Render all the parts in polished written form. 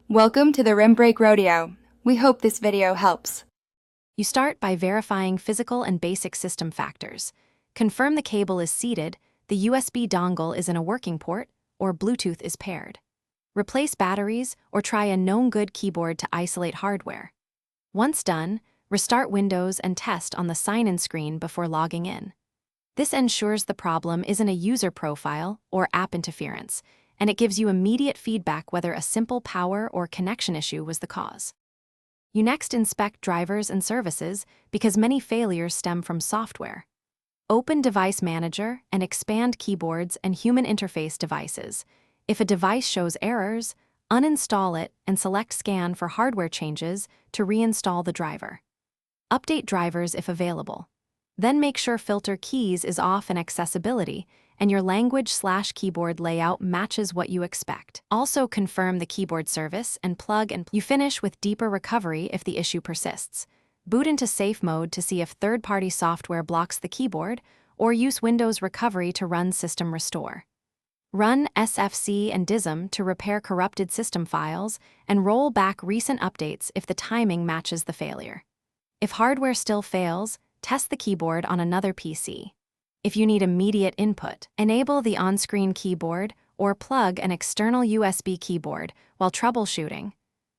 Welcome to the Rim Break Rodeo. We hope this video helps. You start by verifying physical and basic system factors. Confirm the cable is seated, the USB dongle is in a working port, or Bluetooth is paired. Replace batteries or try a known good keyboard to isolate hardware. Once done, restart Windows and test on the sign-in screen before logging in. This ensures the problem isn't a user profile or app interference, and it gives you immediate feedback whether a simple power or connection issue was the cause. You next inspect drivers and services because many failures stem from software. Open Device Manager and expand keyboards and human interface devices. If a device shows errors, uninstall it and select Scan for hardware changes to reinstall the driver. Update drivers if available. Then make sure Filter Keys is off in accessibility and your language/keyboard layout matches what you expect. Also confirm the keyboard service and plug and you finish with deeper recovery if the issue persists. Boot into safe mode to see if third-party software blocks the keyboard, or use Windows Recovery to run System Restore. Run SFC and DISM to repair corrupted system files and roll back recent updates if the timing matches the failure. If hardware still fails, test the keyboard on another PC. If you need immediate input, enable the on-screen keyboard or plug an external USB keyboard while troubleshooting.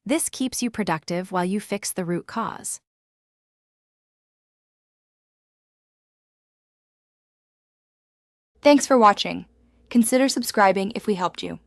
This keeps you productive while you fix the root cause. Thanks for watching. Consider subscribing if we helped you.